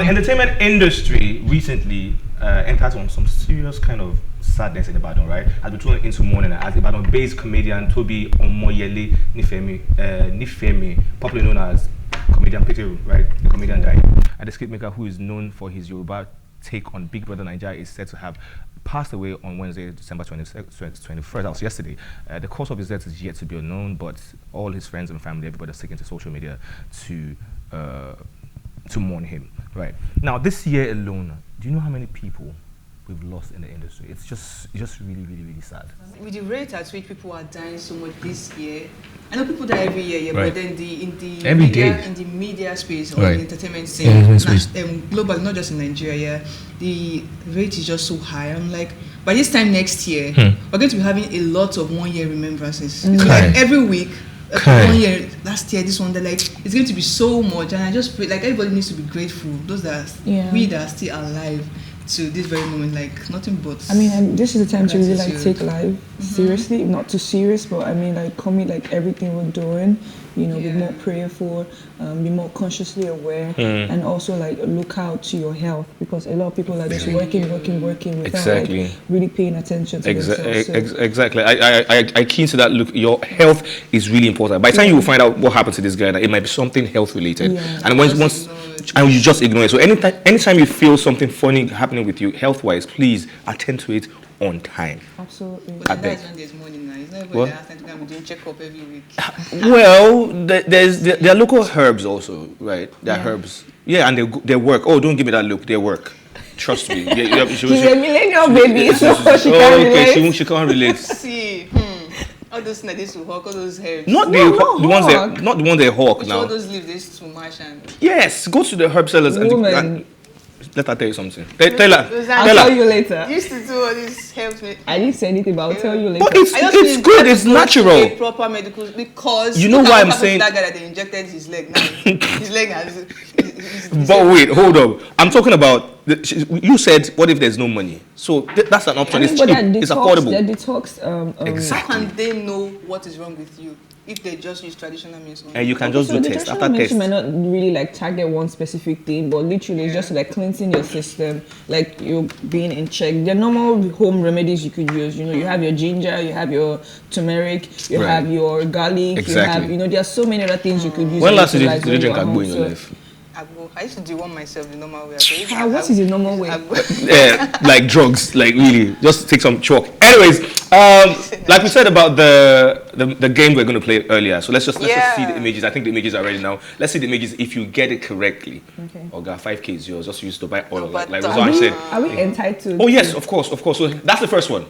The entertainment industry recently entered on some serious kind of sadness in Ibadan, right? As we turned into mourning, as Ibadan-based comedian Tobi Owomoyela Nifemi, popularly known as comedian Peteru, right? The comedian died. And the skit maker who is known for his Yoruba take on Big Brother Nigeria is said to have passed away on Wednesday, December 21st. That was yesterday. The cause of his death is yet to be unknown, but all his friends and family, everybody is taking to social media to mourn him. Right now, this year alone, do you know how many people we've lost in the industry? It's just really, really, really sad. With the rate at which people are dying so much this year, I know people die every year, right. But then in the media space or right. the entertainment scene, global, not just in Nigeria, the rate is just so high. I'm like, by this time next year, we're going to be having a lot of 1 year remembrances. It's like every week. 1 year, last year, this one, they're like, it's going to be so much, and I just pray, like, everybody needs to be grateful. Those that we that are still alive to this very moment, like, nothing but. I mean, this is the time to really like take life seriously, not too serious, but I mean, like, commit like everything we're doing, you know, be more prayerful, be more consciously aware, and also like look out to your health, because a lot of people are just working without like, really paying attention to themselves. Exactly. I key into that. Look, your health is really important. By the time you will find out what happened to this guy, that it might be something health related, and once and you just ignore it. So anytime you feel something funny happening with you health wise, please attend to it on time. Absolutely. But that's when there's money now. It's not everybody that has to come doing check up every week. Well, there are local herbs also, right? There are herbs. Yeah, and they work. Oh, don't give me that look. They work. Trust me. She's a millennial baby, so she can't relate. She can't relate. See, all those things to hawk, all those herbs. Not the ones they hawk now. All those leaves they too much and. Yes, go to the herb sellers and let her tell you something. Tell her. I'll tell you later. You used to do all these helps me. I didn't say anything, but I'll tell you later. But it's good. It's natural. Proper medical, because you know why I'm saying that guy that they injected his leg. Now his leg has. But wait, hold up. I'm talking about. You said, what if there's no money? So that's an option. It's cheap. It's affordable. Exactly. How can they know what is wrong with you if they just use traditional means? And you can just do test after test. Might not really like target one specific thing, but literally just like cleansing your system, like you're being in check. There are normal home remedies you could use. You know, you have your ginger, you have your turmeric, you have your garlic, you have, there are so many other things you could use. When last did you drink agbo in your life? I used to do one myself the normal way. What is the normal way? Like drugs, like really, just take some chalk. Anyways, like we said about the game we're going to play earlier, so let's just see the images. I think the images are ready now. Let's see the images. If you get it correctly, okay. 5K is yours. Just use to buy oil, like Rosanne said. Are we entitled? Oh yes, of course. So that's the first one.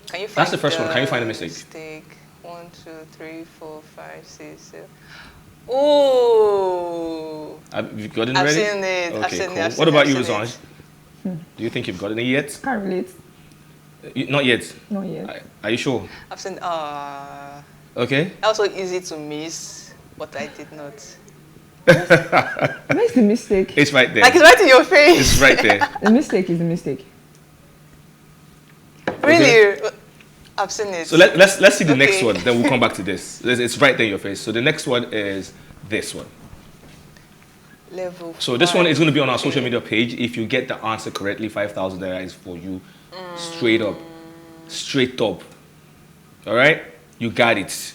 Can you find that's the first one. Can you find the mistake? Mistake 1, 2, 3, 4, 5, 6, 7. Oh, have you got it ready? I've seen it. Okay, I've seen cool. it. What about you, Rosanne? Do you think you've gotten it yet? Can't relate. Not yet. Not yet. Are you sure? I've seen. Okay. Also easy to miss, but I did not. Where's the mistake? It's right there. Like it's right in your face. It's right there. The mistake is the mistake. Really? Okay. I've seen it. So let's see the next one. Then we'll come back to this. It's right there in your face. So the next one is this one. Level. So this one is going to be on our social media page. If you get the answer correctly, 5,000 naira is for you. Straight up. All right, you got it.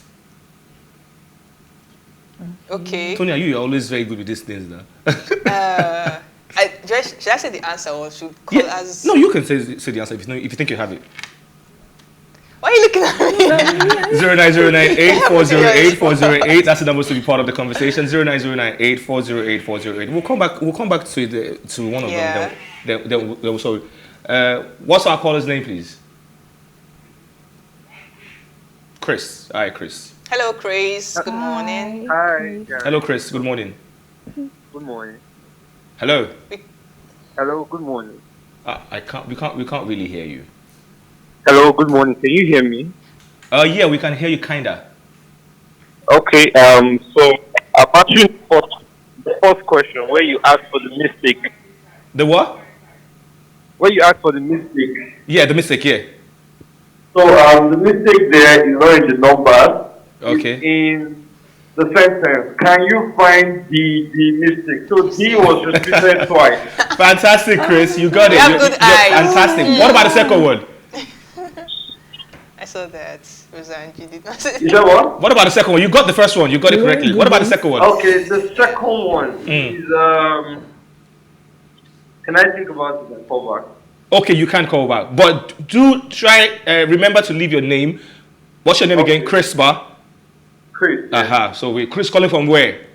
Okay. Tonya, you're always very good with these things, now. Should I say the answer or should call as? No, you can say the answer if you think you have it. Why are you looking at me? 090984084008. That's the numbers to be part of the conversation. 090984084008. We'll come back to one of them. Then sorry. What's our caller's name, please? Chris. Hi, Chris. Hello, Chris. Good morning. Hi. Hello, Chris. Good morning. Good morning. Hello. Hello. Good morning. We can't really hear you. Hello. Good morning. Can you hear me? Yeah, we can hear you kinda. Okay. So I'm answering the first question where you asked for the mistake. The what? Where you asked for the mistake. Yeah, the mistake. Yeah. So the mistake there is not in the numbers. Okay. It's in the sentence. Can you find the mistake? So D was repeated twice. Fantastic, Chris. You got it. You have good eyes. Fantastic. What about the second one? I saw that. Rosanji did not say. You know what? What about the second one? You got the first one. You got it correctly. What about the second one? Okay, the second one is can I think about it and call back? Okay, you can call back, but do try remember to leave your name. What's your name again? Chris Bar. Chris. So Chris calling from where?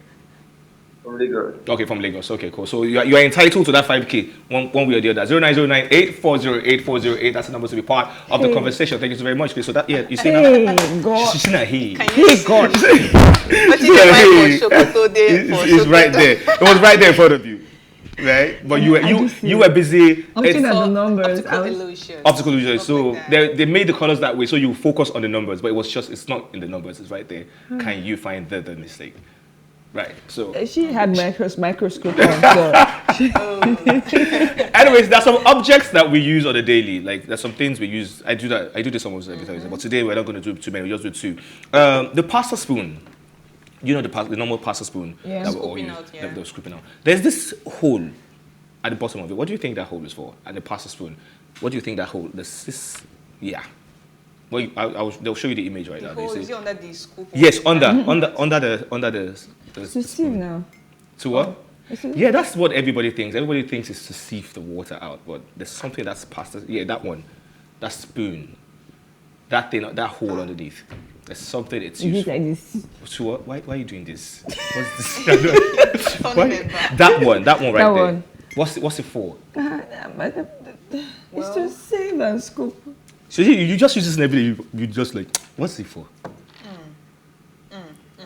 From Lagos. Okay, from Lagos. Okay, cool. So you are entitled to that 5K one way or the other. 09098408. That's the number to be part of the conversation. Thank you so very much, Chris. So that you see now. God. She's not here. God. It's right there. It was right there in front of you. Right, but you were busy. I'm looking at the numbers. Optical illusion. So like they made the colors that way, so you focus on the numbers. But it's not in the numbers. It's right there. Can you find the mistake? Right. So she had microscope on. So. Anyways, there's some objects that we use on a daily. Like there's some things we use. I do this almost every time. But today we're not going to do too many. We'll just do two. The pasta spoon. You know the normal pasta spoon that we all use. The scooping out. There's this hole at the bottom of it. What do you think that hole is for? At the pasta spoon. What do you think that hole? Yeah. Well, they'll show you the image right now. Hole, is it under the scoop? Yes, under the. To sieve now. To what? Yeah, that's what everybody thinks. Everybody thinks it's to sieve the water out, but there's something that's pasta. Yeah, that one, that spoon, that thing, that hole underneath. There's something it's used like this. So what? Why are you doing this? What's this? That one right there. What's it for? It's to save and scoop. So you just use this in every day. You just like, what's it for?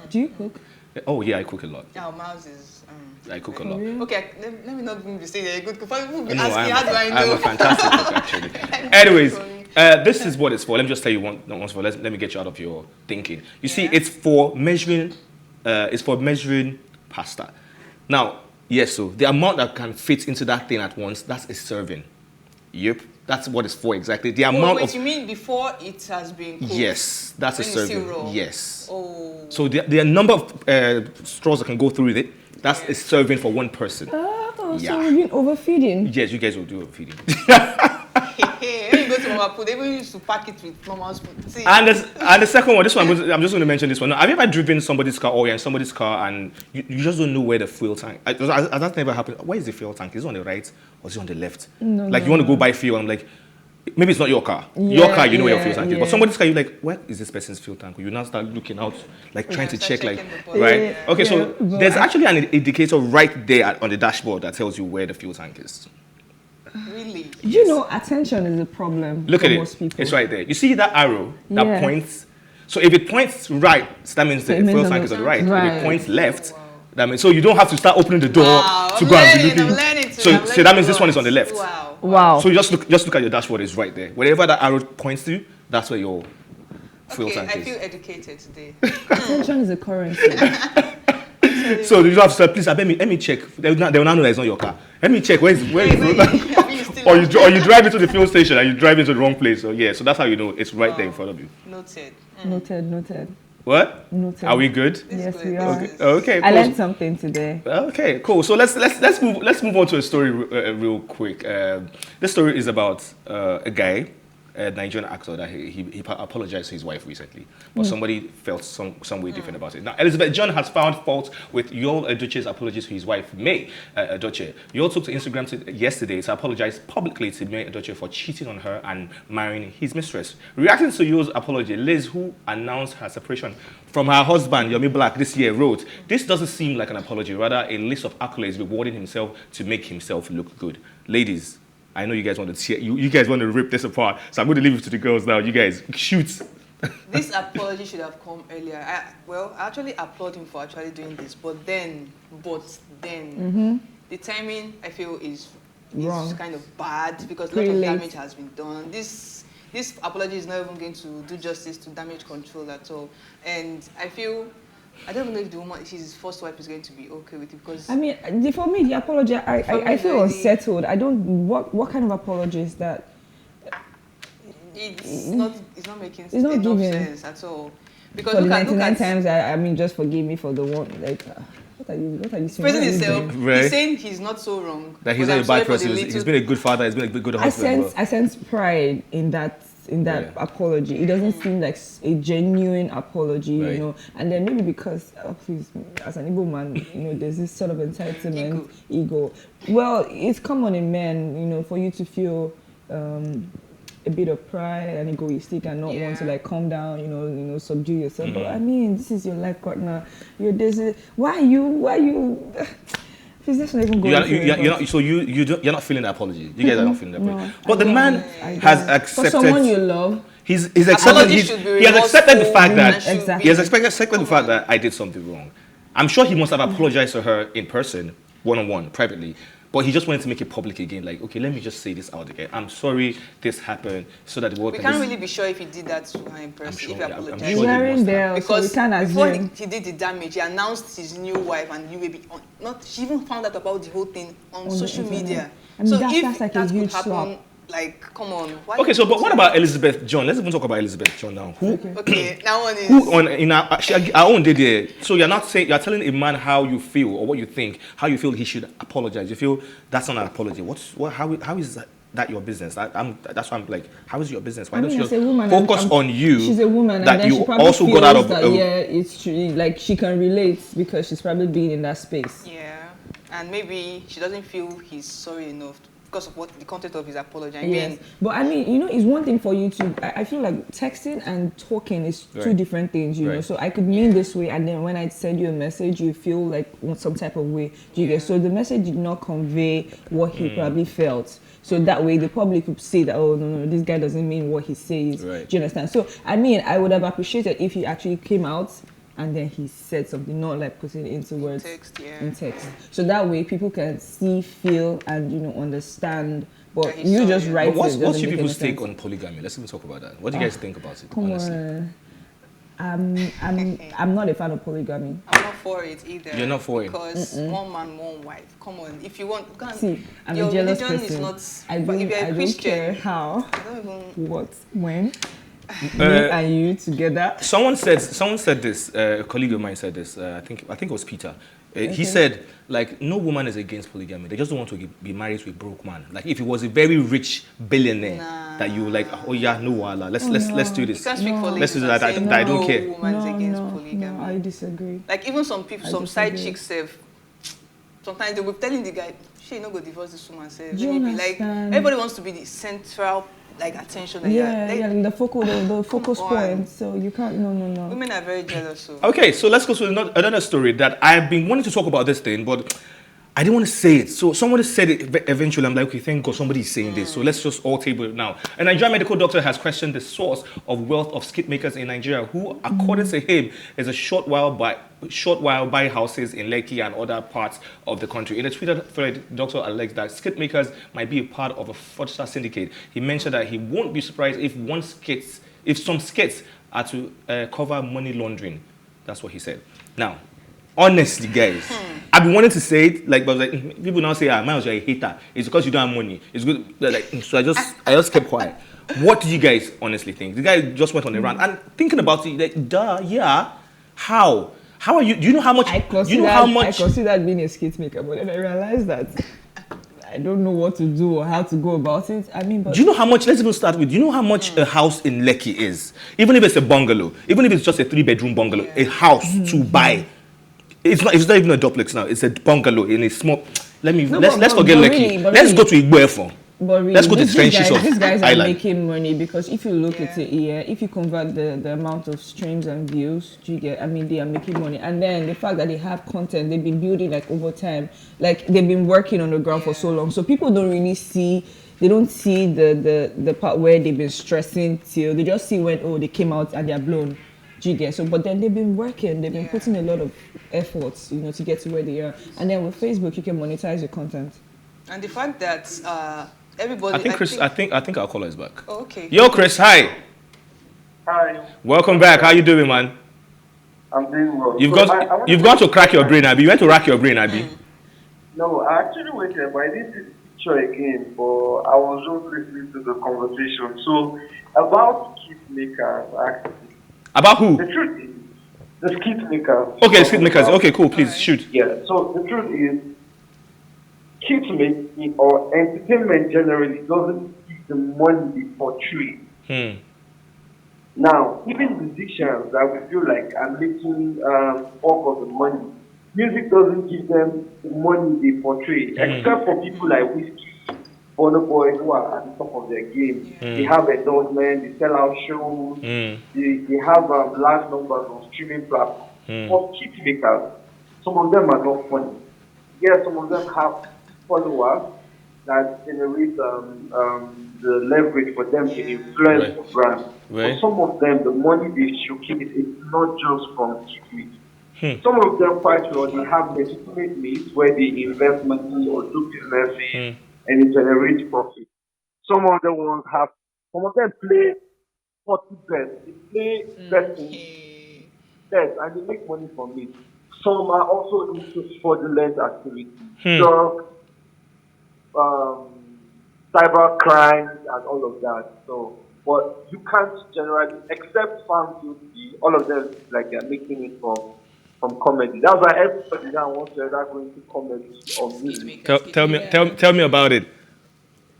Do you cook? Oh yeah, I cook a lot. Our mouse is. I cook a lot. Okay, let me not be saying you're a good cook. People be No, asking, how do I know? I'm a fantastic cook actually. Anyways, this is what it's for. Let me just tell you once for. Let me get you out of your thinking. You see, it's for measuring. It's for measuring pasta. Now, yes, so the amount that can fit into that thing at once, that's a serving. Yep, that's what it's for exactly. The amount of. You mean before it has been cooked? Yes, that's a serving. Raw? Yes. Oh. So the number of straws that can go through with it, that's a serving for one person. Oh, so we're doing overfeeding. Yes, you guys will do overfeeding. When you go to Mama Put, they even used to pack it with normal spoon. And the second one, this one, I'm just going to mention this one. Now, have you ever driven somebody's car or you're in somebody's car and you just don't know where the fuel tank? That's never happened. Where is the fuel tank? Is it on the right or is it on the left? No, you want to go buy fuel. I'm like, maybe it's not your car. Your car, you know where your fuel tank is. But somebody's car, you're like, where is this person's fuel tank? You now start looking out, like trying to check, like, right? Okay, so there's actually an indicator right there on the dashboard that tells you where the fuel tank is. Really? You know, attention is a problem. Look at it. Most people. It's right there. You see that arrow that points? So if it points right, that means the fuel tank is on the right. If it points left, that means so you don't have to start opening the door to go and be looking. So that means this one is on the left. Wow. So just look at your dashboard. It's right there. Wherever that arrow points to, that's where your fuel tank is. I feel educated today. Attention is a currency. So you have to say, please, let me check. They will not know that it's not your car. Let me check where is the fuel tank. Or you drive into the fuel station and you drive into the wrong place. So so that's how you know it's right there in front of you. Noted. Noted. What? Noted. Are we good? Yes, we are. Okay. Cool. I learned something today. Okay, cool. So let's move on to a story real quick. This story is about a guy, a Nigerian actor, that he apologized to his wife recently, but somebody felt some way different about it. Now, Elizabeth John has found fault with Yul Edochie's apologies to his wife, May Edochie. Yul took to Instagram yesterday to apologize publicly to May Edochie for cheating on her and marrying his mistress. Reacting to Yul's apology, Liz, who announced her separation from her husband, Yomi Black, this year, wrote, "This doesn't seem like an apology, rather a list of accolades rewarding himself to make himself look good." Ladies, I know you guys want to you guys want to rip this apart, so I'm going to leave it to the girls now. You guys shoot. This apology should have come earlier. I actually applaud him for actually doing this, but then the timing I feel is wrong. Kind of bad because a lot of damage has been done. This apology is not even going to do justice to damage control at all, and I don't even know if the woman, his first wife, is going to be okay with it because... I mean, for me, the apology, I feel unsettled. I don't... What kind of apology is that? It's not making enough sense at all. Because for the look 99 at times, I mean, just forgive me for the one. Like, what are you saying? praising himself. Right. He's saying he's not so wrong. That he's not a bad person. He's been a good father. He's been a good husband. I sense pride in that apology. It doesn't seem like a genuine apology, you know. And then maybe because please, as an Igbo man, you know, there's this sort of entitlement, ego. Well, it's common in men, you know, for you to feel a bit of pride and egoistic and not want to like calm down, you know, subdue yourself. But I mean, this is your life partner. Why are you? Please, let's not even go. You're not feeling the apology. You guys are not feeling the apology. But the man has accepted. For someone you love. He has accepted the fact that I did something wrong. I'm sure he must have apologized to her in person, one-on-one, privately. But he just wanted to make it public again. Like, okay, let me just say this out again. I'm sorry this happened, so that the world we can't really be sure if he did that to her in person. Sure, if he apologized. I'm sure because so before he did the damage, he announced his new wife, and you will be she even found out about the whole thing on social media. I mean, so that's like that a huge could happen, slap. like, come on. Okay, so but what about Elizabeth John? Let's even talk about Elizabeth John now. Okay, that one is. Who on in our own day there? So you're not saying, you're telling a man how you feel or what you think, how you feel he should apologize. You feel that's not an apology. How is that your business? That's why I'm like, how is your business? Why don't you focus on you? She's a woman, that and then you she probably also feels got out of that, it's true. Like she can relate because she's probably been in that space. Yeah, and maybe she doesn't feel he's sorry enough because of what the content of his apology. But I mean, you know, it's one thing for you to. I feel like texting and talking is two different things, you know. So I could mean this way, and then when I send you a message, you feel like some type of way. Do you get? So the message did not convey what he probably felt. So that way, the public could say that, oh no, this guy doesn't mean what he says. Do you understand? So I mean, I would have appreciated if he actually came out and then he said something, not like putting it into words in text. So that way people can see, feel, and you know, understand. But you just write. What's your people's take on polygamy? Let's even talk about that. What do you guys think about it? Come on. I'm not a fan of polygamy. I'm not for it either. You're not for it? Because one man, one wife. Come on. If you want, see, I'm a jealous person. I don't care how, what, when. Me and you together. Someone said this. A colleague of mine said this. I think it was Peter. He said, like, no woman is against polygamy. They just don't want to be married to a broke man. Like, if he was a very rich billionaire, that you like, oh yeah, no, wala, let's do this. You can't speak for let's do that. I don't care. No woman is against polygamy. No, I disagree. Like even some people, some side chicks say, sometimes they will be telling the guy, she no go divorce this woman. Say, like everybody wants to be the central. Like attention. The focus point. So you can't. No. Women are very jealous. So. Okay, so let's go to another story that I've been wanting to talk about this thing, but I didn't want to say it. So somebody said it eventually. I'm like, okay, thank God somebody's saying this. So let's just all table it now. A Nigerian medical doctor has questioned the source of wealth of skit makers in Nigeria, who, according to him, is a short while buy houses in Lekki and other parts of the country. In a Twitter thread, the doctor alleged that skit makers might be a part of a fraudster syndicate. He mentioned that he won't be surprised if some skits are to cover money laundering. That's what he said. Now, honestly, guys, I've been wanting to say it, like, but like people now say, Miles, you're a hater. It's because you don't have money. It's good. Like, so I just kept quiet. What do you guys honestly think? The guy just went on a rant and thinking about it, like, yeah, how? How are you? Do you know how much? I considered being a skit maker, but then I realized that I don't know what to do or how to go about it. I mean, but do you know how much? Let's even start with. Do you know how much a house in Lekki is? Even if it's a bungalow, even if it's just a 3-bedroom bungalow, a house to buy. It's not even a duplex now. It's a bungalow in a small. Let's forget Lekki. Let's go to Igbo. But really, let's go to the trenches of these guys Island. Are making money because if you look at it, if you convert the amount of streams and views, they are making money. And then the fact that they have content, they've been building like over time, like they've been working on the ground for so long. So people don't really see. They don't see the part where they've been stressing till they just see when they came out and they're blown. So, but then they've been working, they've been putting a lot of efforts, to get to where they are. And then with Facebook, you can monetize your content. And the fact that everybody. I think our caller is back. Oh, okay. Yo, Chris, hi. Hi. Welcome back. How you doing, man? I'm doing well. You've got to crack your brain, Abby. You went to rack your brain, Abby. No, I actually went there, but I didn't see the picture again. But I was just listening to the conversation. So about skit makers, actually. About who? The truth is, the skit makers. Okay, skit makers. Okay, cool. Please shoot. Yeah. So the truth is, skit making or entertainment generally doesn't give the money they portray. Now, even musicians that we feel like are making bulk of the money, music doesn't give them the money they portray, except for people like Whiskey, Burna Boy, who are at the top of their game. They have endorsement, they sell out shows, they have large numbers on streaming platforms. For skit makers, some of them are not funny. Yes, some of them have followers that generate the leverage for them to influence the brand. For some of them, the money they showcase is not just from skit. Some of them quite well, they have legitimate needs where they invest money or do business and it generates profit. Some of them ones have, some of them play 40 bets, they play bets and they make money from it. Some are also into fraudulent activity, drugs, cyber crimes and all of that. So, but you can't generally, except fans, you see all of them like they're making it from comedy. That's why everybody now wants to either go into comedy or music. Tell me about it.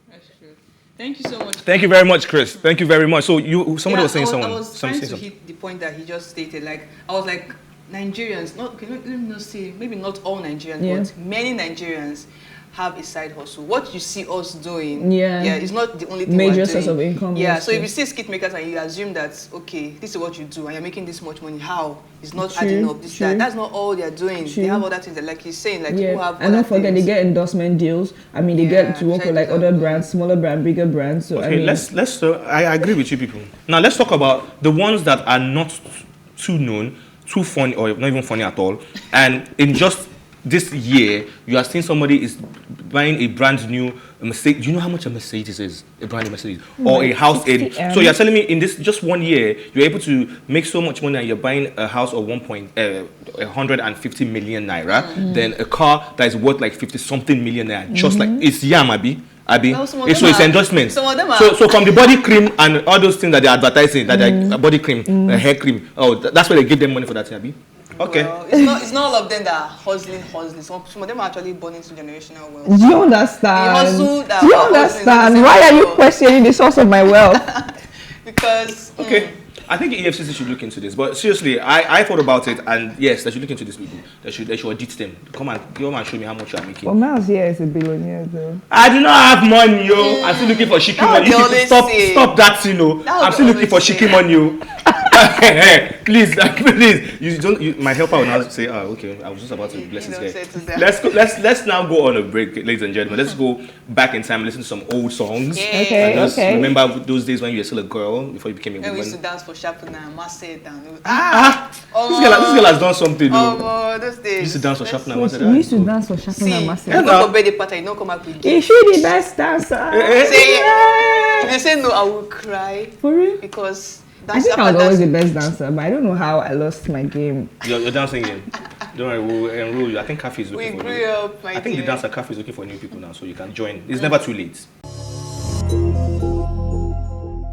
That's true. Thank you so much. Thank you very much, Chris. Thank you very much. So somebody was saying I was trying to hit the point that he just stated. Like I was like, Nigerians, let me not say, maybe not all Nigerians, but many Nigerians have a side hustle. What you see us doing, it's not the only thing major we're source doing. of income. Yeah, so if you see skit makers and you assume that, okay, this is what you do and you're making this much money, how? It's not adding up, that's not all they're doing. They have other things that, like he's saying, like people have and don't forget, they get endorsement deals. I mean, they get to work with like other brands, smaller brand, bigger brands. So okay, I mean, I agree with you people. Now let's talk about the ones that are not too known, too funny, or not even funny at all. And in just this year, you are seeing somebody is buying a brand new Mercedes. Do you know how much a Mercedes is? A brand new Mercedes, or a house in. So you're telling me in this just 1 year, you're able to make so much money, and you're buying a house of 150 million naira, then a car that is worth like 50 something million naira. Just like it's Yamabi. Well, so it's endorsements. So from the body cream and all those things that they're advertising, that they're body cream, hair cream. Oh, that's why they give them money for that, Yabi. Okay. Well, it's not all of them that are hustling. Some of them are actually born into generational wealth. Do you understand? Do you understand? Why are you questioning the source of my wealth? Because okay. I think EFCC should look into this, but seriously, I thought about it, and yes, they should look into these people. They should audit them. Come and show me how much you are making. Well, Miles here is a billionaire, though. I do not have money, yo. I'm still looking for chicken money. Stop that, you know. I'm still looking for chicken money, yo. Please. My helper will now say, okay, I was just about to bless this guy. Let's now go on a break, ladies and gentlemen. Let's go back in time and listen to some old songs. Okay. Remember those days when you were still a girl before you became a woman. And we used to dance for Shapuna and Masset and this girl has done something, though. Those days. You used to dance for Shapuna and Masset. We used to dance for Shapuna and Masset. You go for birthday party, you don't come up with Is she the best dancer? If they say no, I will cry. For real? Because I think I was always the best dancer, but I don't know how I lost my game. You're dancing game. Don't worry, we'll enroll you. I think Cafe is looking for you. We grew up, I think the dancer Cafe is looking for new people now, so you can join. It's never too late.